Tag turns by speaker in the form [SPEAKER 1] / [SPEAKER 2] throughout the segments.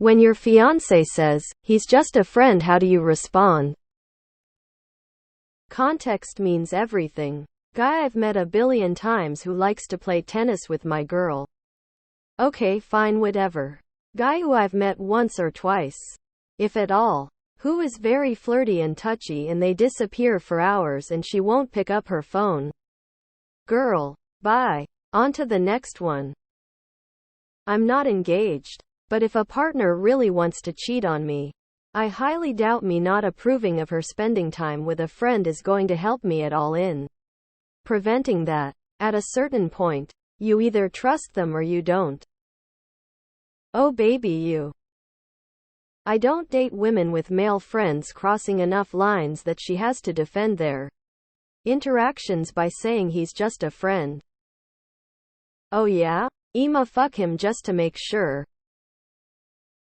[SPEAKER 1] When your fiancé says, he's just a friend, how do you respond? Context means everything. Guy I've met a billion times who likes to play tennis with my girl. Okay, fine, whatever. Guy who I've met once or twice, if at all, who is very flirty and touchy and they disappear for hours and she won't pick up her phone. Girl, bye. On to the next one. I'm not engaged. But if a partner really wants to cheat on me, I highly doubt me not approving of her spending time with a friend is going to help me at all in preventing that. At a certain point, you either trust them or you don't. Oh baby, you. I don't date women with male friends crossing enough lines that she has to defend their interactions by saying he's just a friend. Oh yeah? I'ma fuck him just to make sure.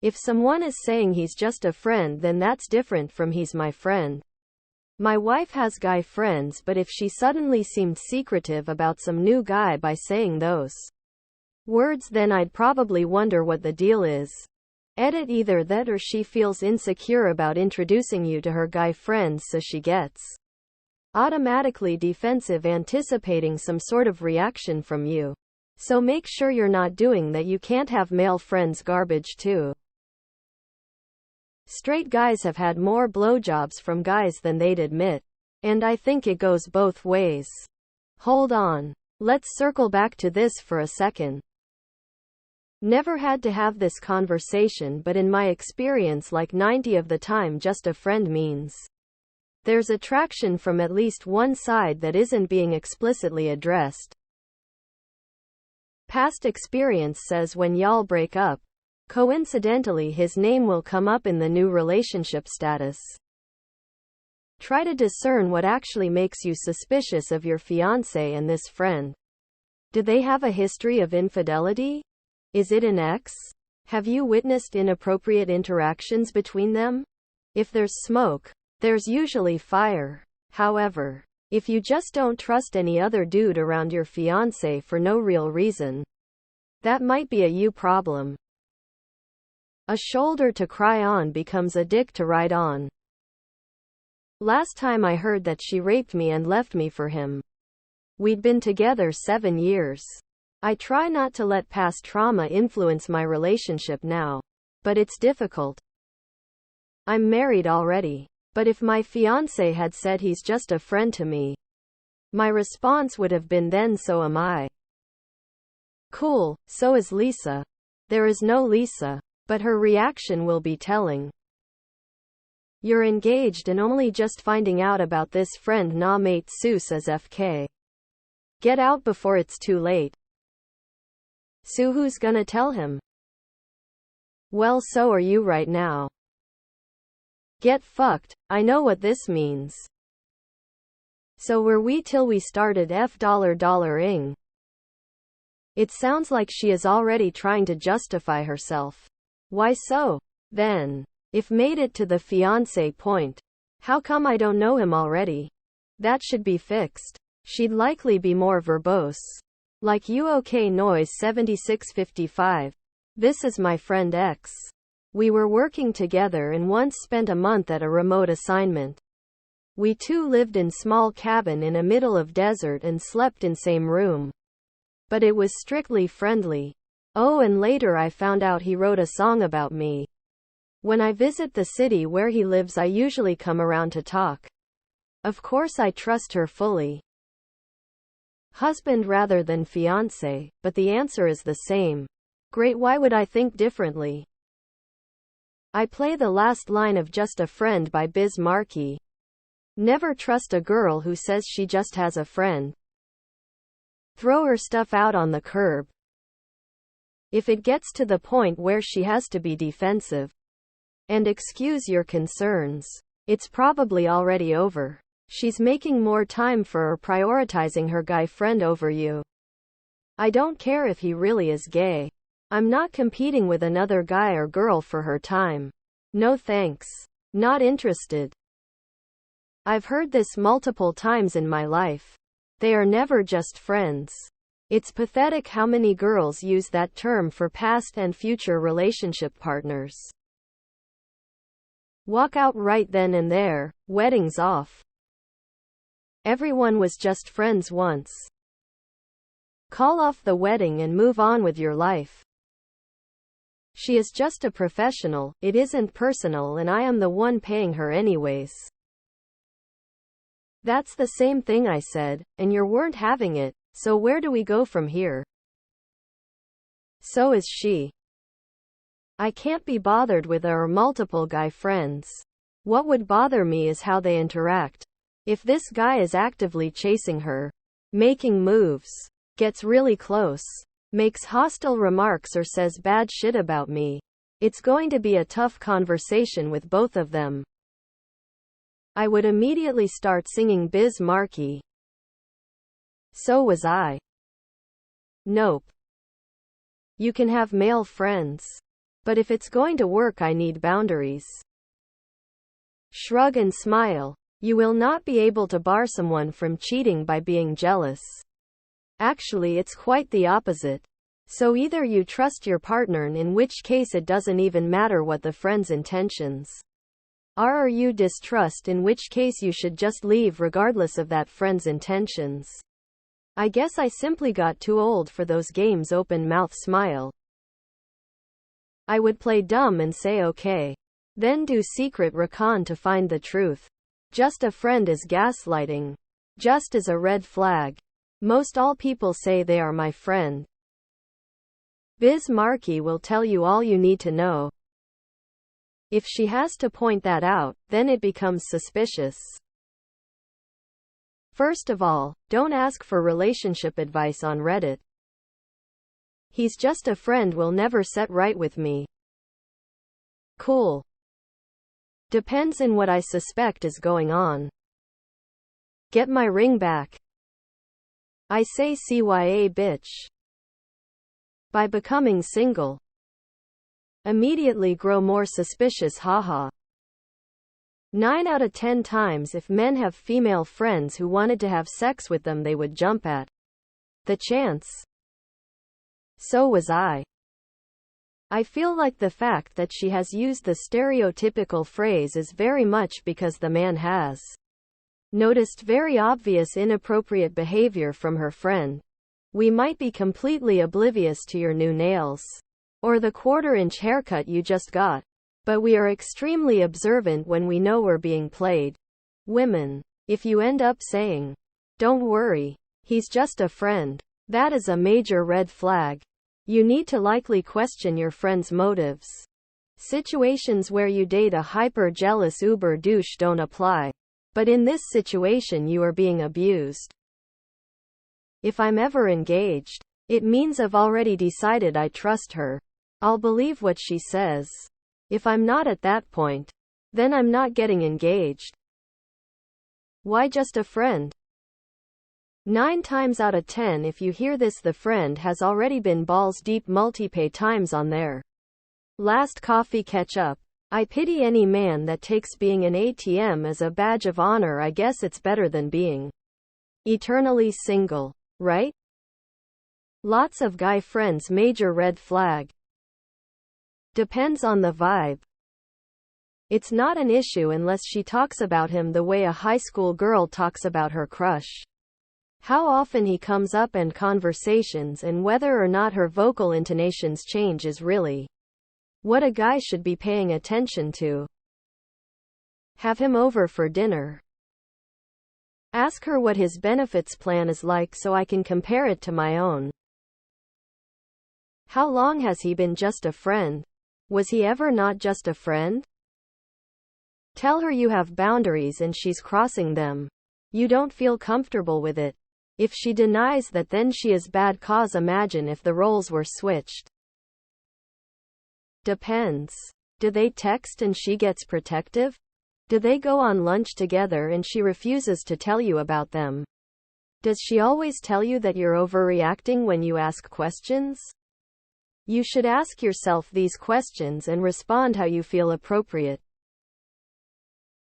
[SPEAKER 1] If someone is saying he's just a friend, then that's different from he's my friend. My wife has guy friends, but if she suddenly seemed secretive about some new guy by saying those words, then I'd probably wonder what the deal is. Edit either that or she feels insecure about introducing you to her guy friends, so she gets automatically defensive, anticipating some sort of reaction from you. So make sure you're not doing that. You can't have male friends garbage too. Straight guys have had more blowjobs from guys than they'd admit. And I think it goes both ways. Hold on. Let's circle back to this for a second. Never had to have this conversation, but in my experience, like 90% of the time, just a friend means there's attraction from at least one side that isn't being explicitly addressed. Past experience says when y'all break up, coincidentally his name will come up in the new relationship status. Try to discern what actually makes you suspicious of your fiancé and this friend. Do they have a history of infidelity? Is it an ex? Have you witnessed inappropriate interactions between them? If there's smoke, there's usually fire. However, if you just don't trust any other dude around your fiancé for no real reason, that might be a you problem. A shoulder to cry on becomes a dick to ride on. Last time I heard that she raped me and left me for him. We'd been together 7 years. I try not to let past trauma influence my relationship now, but it's difficult. I'm married already. But if my fiancé had said he's just a friend to me, my response would have been, then so am I. Cool, so is Lisa. There is no Lisa, but her reaction will be telling. You're engaged and only just finding out about this friend. Nah mate, Seuss as FK. Get out before it's too late. So who's gonna tell him? Well, so are you right now. Get fucked. I know what this means. So were we till we started $ing. It sounds like she is already trying to justify herself. Why so? Then, if made it to the fiancé point, how come I don't know him already? That should be fixed. She'd likely be more verbose. Like you. Okay, noise 7655. This is my friend X. We were working together and once spent a month at a remote assignment. We two lived in small cabin in a middle of desert and slept in same room. But it was strictly friendly. Oh, and later I found out he wrote a song about me. When I visit the city where he lives, I usually come around to talk. Of course I trust her fully. Husband rather than fiancé, but the answer is the same. Great, why would I think differently? I play the last line of Just a Friend by Biz Markie. Never trust a girl who says she just has a friend. Throw her stuff out on the curb. If it gets to the point where she has to be defensive and excuse your concerns, it's probably already over. She's making more time for or prioritizing her guy friend over you. I don't care if he really is gay. I'm not competing with another guy or girl for her time. No thanks. Not interested. I've heard this multiple times in my life. They are never just friends. It's pathetic how many girls use that term for past and future relationship partners. Walk out right then and there, wedding's off. Everyone was just friends once. Call off the wedding and move on with your life. She is just a professional, it isn't personal, and I am the one paying her anyways. That's the same thing I said, and you weren't having it, so where do we go from here? So is she. I can't be bothered with our multiple guy friends. What would bother me is how they interact. If this guy is actively chasing her, making moves, gets really close, makes hostile remarks or says bad shit about me, it's going to be a tough conversation with both of them. I would immediately start singing Biz Markie. So was I. Nope. You can have male friends. But if it's going to work, I need boundaries. Shrug and smile. You will not be able to bar someone from cheating by being jealous. Actually, it's quite the opposite. So either you trust your partner, in which case it doesn't even matter what the friend's intentions are, or you distrust, in which case you should just leave regardless of that friend's intentions. I guess I simply got too old for those games. Open mouth smile. I would play dumb and say okay. Then do secret recon to find the truth. Just a friend is gaslighting. Just is a red flag. Most all people say they are my friend. Biz Markie will tell you all you need to know. If she has to point that out, then it becomes suspicious. First of all, don't ask for relationship advice on Reddit. He's just a friend, will never set right with me. Cool. Depends on what I suspect is going on. Get my ring back. I say CYA bitch. By becoming single. Immediately grow more suspicious, haha. 9 out of 10 times if men have female friends who wanted to have sex with them, they would jump at the chance. So was I. I feel like the fact that she has used the stereotypical phrase is very much because the man has noticed very obvious inappropriate behavior from her friend. We might be completely oblivious to your new nails or the quarter-inch haircut you just got, but we are extremely observant when we know we're being played. Women, if you end up saying, "Don't worry, he's just a friend," that is a major red flag. You need to likely question your friend's motives. Situations where you date a hyper-jealous uber douche don't apply. But in this situation you are being abused. If I'm ever engaged, it means I've already decided I trust her. I'll believe what she says. If I'm not at that point, then I'm not getting engaged. Why just a friend? 9 times out of 10 if you hear this, the friend has already been balls deep multi-pay times on their last coffee catch up. I pity any man that takes being an ATM as a badge of honor. I guess it's better than being eternally single, right? Lots of guy friends, major red flag. Depends on the vibe. It's not an issue unless she talks about him the way a high school girl talks about her crush. How often he comes up and conversations, and whether or not her vocal intonations change is really what a guy should be paying attention to. Have him over for dinner. Ask her what his benefits plan is like so I can compare it to my own. How long has he been just a friend? Was he ever not just a friend? Tell her you have boundaries and she's crossing them. You don't feel comfortable with it. If she denies that, then she is bad cause. Imagine if the roles were switched. Depends. Do they text and she gets protective? Do they go on lunch together and she refuses to tell you about them? Does she always tell you that you're overreacting when you ask questions? You should ask yourself these questions and respond how you feel appropriate.